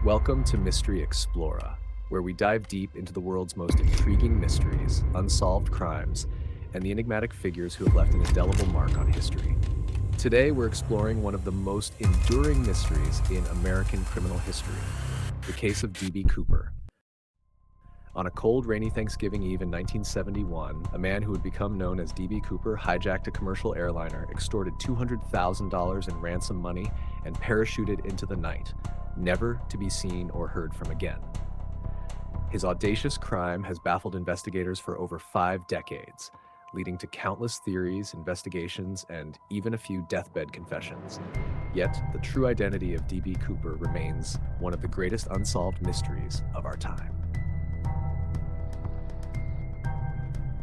Welcome to Mystery Explora, where we dive deep into the world's most intriguing mysteries, unsolved crimes, and the enigmatic figures who have left an indelible mark on history. Today, we're exploring one of the most enduring mysteries in American criminal history, the case of D.B. Cooper. On a cold, rainy Thanksgiving Eve in 1971, a man who would become known as D.B. Cooper hijacked a commercial airliner, extorted $200,000 in ransom money, and parachuted into the night, never to be seen or heard from again. His audacious crime has baffled investigators for over 5 decades, leading to countless theories, investigations, and even a few deathbed confessions. Yet, the true identity of D.B. Cooper remains one of the greatest unsolved mysteries of our time.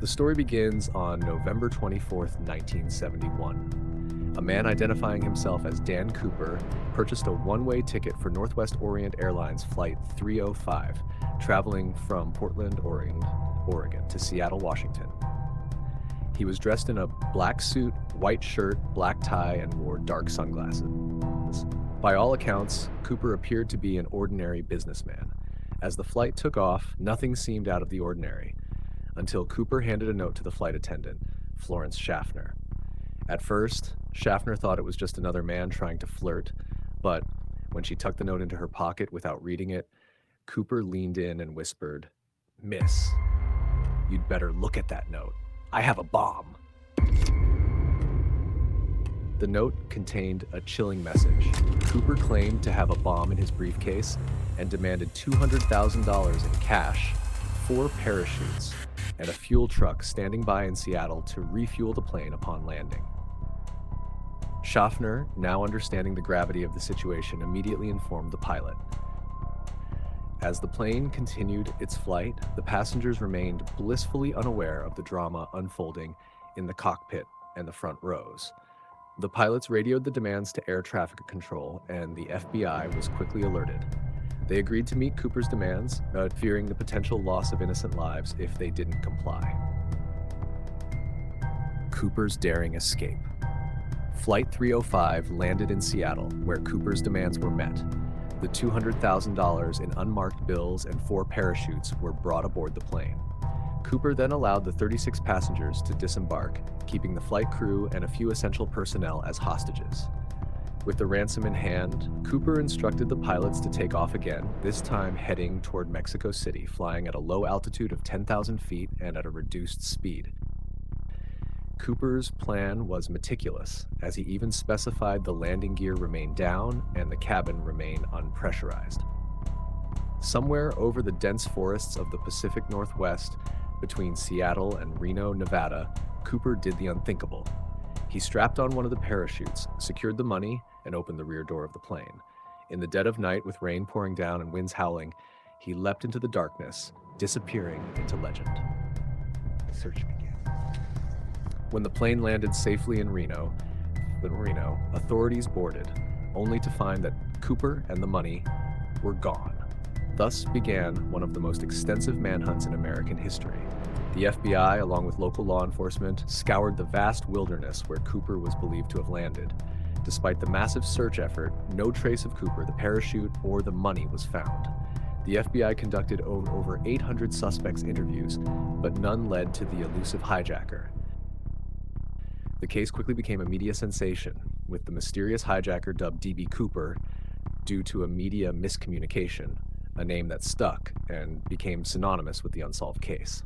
The story begins on November 24, 1971. A man identifying himself as Dan Cooper purchased a one-way ticket for Northwest Orient Airlines Flight 305, traveling from Portland, Oregon to Seattle, Washington. He was dressed in a black suit, white shirt, black tie, and wore dark sunglasses. By all accounts, Cooper appeared to be an ordinary businessman. As the flight took off, nothing seemed out of the ordinary, until Cooper handed a note to the flight attendant, Florence Schaffner. At first, Schaffner thought it was just another man trying to flirt, but when she tucked the note into her pocket without reading it, Cooper leaned in and whispered, "Miss, you'd better look at that note. I have a bomb." The note contained a chilling message. Cooper claimed to have a bomb in his briefcase and demanded $200,000 in cash, 4 parachutes, and a fuel truck standing by in Seattle to refuel the plane upon landing. Schaffner, now understanding the gravity of the situation, immediately informed the pilot. As the plane continued its flight, the passengers remained blissfully unaware of the drama unfolding in the cockpit and the front rows. The pilots radioed the demands to air traffic control, and the FBI was quickly alerted. They agreed to meet Cooper's demands, fearing the potential loss of innocent lives if they didn't comply. Cooper's daring escape. Flight 305 landed in Seattle, where Cooper's demands were met. The $200,000 in unmarked bills and 4 parachutes were brought aboard the plane. Cooper then allowed the 36 passengers to disembark, keeping the flight crew and a few essential personnel as hostages. With the ransom in hand, Cooper instructed the pilots to take off again, this time heading toward Mexico City, flying at a low altitude of 10,000 feet and at a reduced speed. Cooper's plan was meticulous, as he even specified the landing gear remain down and the cabin remain unpressurized. Somewhere over the dense forests of the Pacific Northwest, between Seattle and Reno, Nevada, Cooper did the unthinkable. He strapped on one of the parachutes, secured the money, and opened the rear door of the plane. In the dead of night, with rain pouring down and winds howling, he leapt into the darkness, disappearing into legend. The search began. When the plane landed safely in Reno, authorities boarded, only to find that Cooper and the money were gone. Thus began one of the most extensive manhunts in American history. The FBI, along with local law enforcement, scoured the vast wilderness where Cooper was believed to have landed. Despite the massive search effort, no trace of Cooper, the parachute, or the money was found. The FBI conducted over 800 suspects' interviews, but none led to the elusive hijacker. The case quickly became a media sensation, with the mysterious hijacker dubbed D.B. Cooper due to a media miscommunication, a name that stuck and became synonymous with the unsolved case.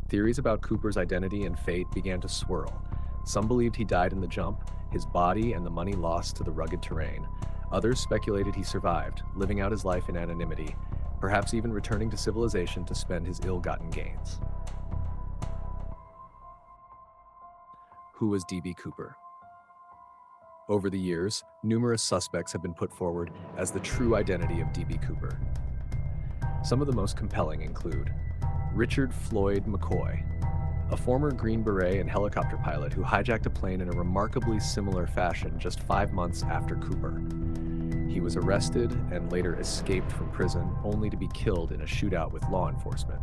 Theories about Cooper's identity and fate began to swirl. Some believed he died in the jump, his body and the money lost to the rugged terrain. Others speculated he survived, living out his life in anonymity, perhaps even returning to civilization to spend his ill-gotten gains. Who was D.B. Cooper? Over the years, numerous suspects have been put forward as the true identity of D.B. Cooper. Some of the most compelling include Richard Floyd McCoy, a former Green Beret and helicopter pilot who hijacked a plane in a remarkably similar fashion just 5 months after Cooper. He was arrested and later escaped from prison, only to be killed in a shootout with law enforcement.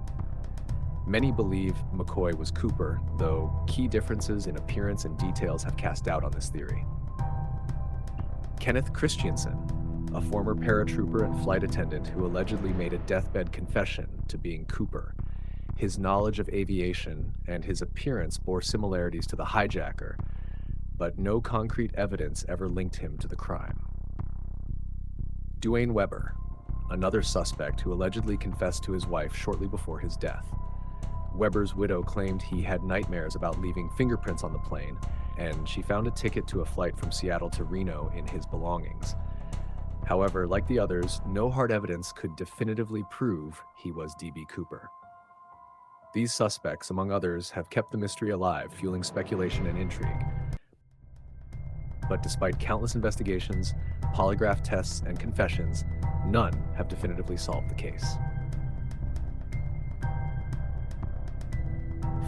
Many believe McCoy was Cooper, though key differences in appearance and details have cast doubt on this theory. Kenneth Christensen, a former paratrooper and flight attendant who allegedly made a deathbed confession to being Cooper. His knowledge of aviation and his appearance bore similarities to the hijacker, but no concrete evidence ever linked him to the crime. Duane Weber, another suspect who allegedly confessed to his wife shortly before his death. Weber's widow claimed he had nightmares about leaving fingerprints on the plane, and she found a ticket to a flight from Seattle to Reno in his belongings. However, like the others, no hard evidence could definitively prove he was D.B. Cooper. These suspects, among others, have kept the mystery alive, fueling speculation and intrigue. But despite countless investigations, polygraph tests, and confessions, none have definitively solved the case.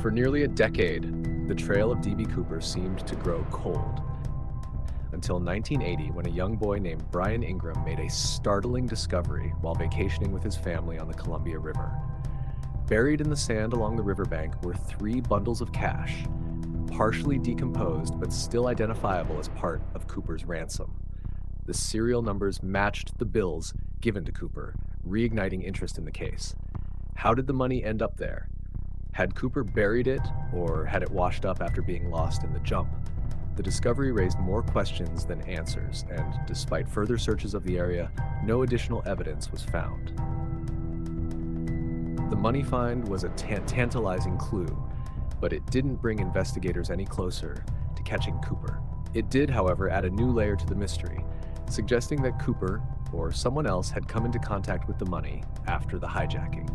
For nearly a decade, the trail of D.B. Cooper seemed to grow cold, until 1980, when a young boy named Brian Ingram made a startling discovery while vacationing with his family on the Columbia River. Buried in the sand along the riverbank were 3 bundles of cash, partially decomposed but still identifiable as part of Cooper's ransom. The serial numbers matched the bills given to Cooper, reigniting interest in the case. How did the money end up there? Had Cooper buried it, or had it washed up after being lost in the jump? The discovery raised more questions than answers, and despite further searches of the area, no additional evidence was found. The money find was a tantalizing clue, but it didn't bring investigators any closer to catching Cooper. It did, however, add a new layer to the mystery, suggesting that Cooper, or someone else, had come into contact with the money after the hijacking.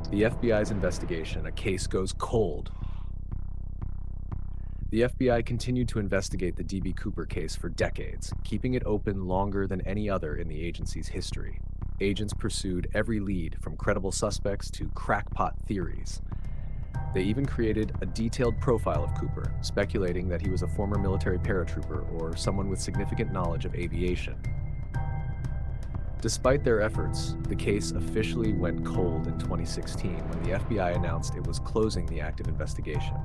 The FBI's investigation, a case goes cold. The FBI continued to investigate the D.B. Cooper case for decades, keeping it open longer than any other in the agency's history. Agents pursued every lead, from credible suspects to crackpot theories. They even created a detailed profile of Cooper, speculating that he was a former military paratrooper or someone with significant knowledge of aviation. Despite their efforts, the case officially went cold in 2016 when the FBI announced it was closing the active investigation.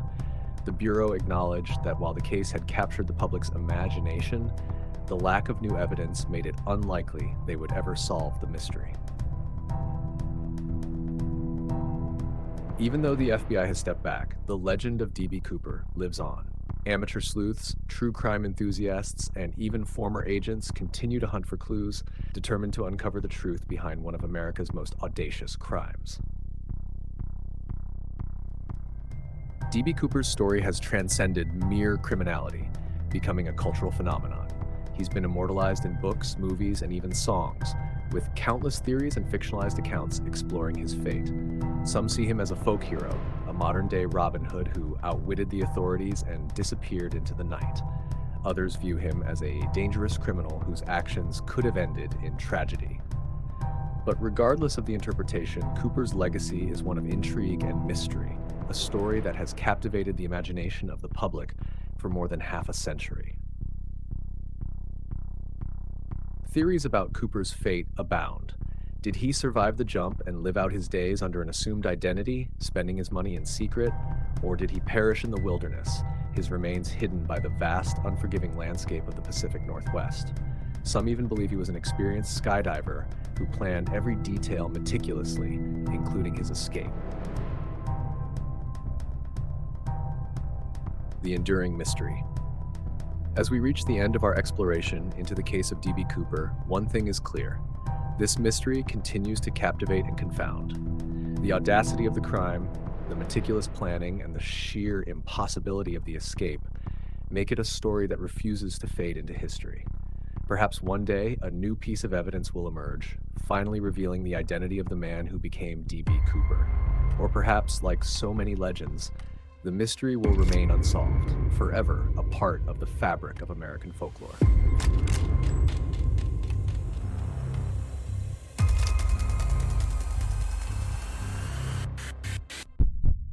The Bureau acknowledged that while the case had captured the public's imagination, the lack of new evidence made it unlikely they would ever solve the mystery. Even though the FBI has stepped back, the legend of D.B. Cooper lives on. Amateur sleuths, true crime enthusiasts, and even former agents continue to hunt for clues, determined to uncover the truth behind one of America's most audacious crimes. D.B. Cooper's story has transcended mere criminality, becoming a cultural phenomenon. He's been immortalized in books, movies, and even songs, with countless theories and fictionalized accounts exploring his fate. Some see him as a folk hero, a modern-day Robin Hood who outwitted the authorities and disappeared into the night. Others view him as a dangerous criminal whose actions could have ended in tragedy. But regardless of the interpretation, Cooper's legacy is one of intrigue and mystery, a story that has captivated the imagination of the public for more than half a century. Theories about Cooper's fate abound. Did he survive the jump and live out his days under an assumed identity, spending his money in secret? Or did he perish in the wilderness, his remains hidden by the vast, unforgiving landscape of the Pacific Northwest? Some even believe he was an experienced skydiver who planned every detail meticulously, including his escape. The enduring mystery. As we reach the end of our exploration into the case of D.B. Cooper, one thing is clear. This mystery continues to captivate and confound. The audacity of the crime, the meticulous planning, and the sheer impossibility of the escape make it a story that refuses to fade into history. Perhaps one day, a new piece of evidence will emerge, finally revealing the identity of the man who became D.B. Cooper. Or perhaps, like so many legends, the mystery will remain unsolved, forever a part of the fabric of American folklore.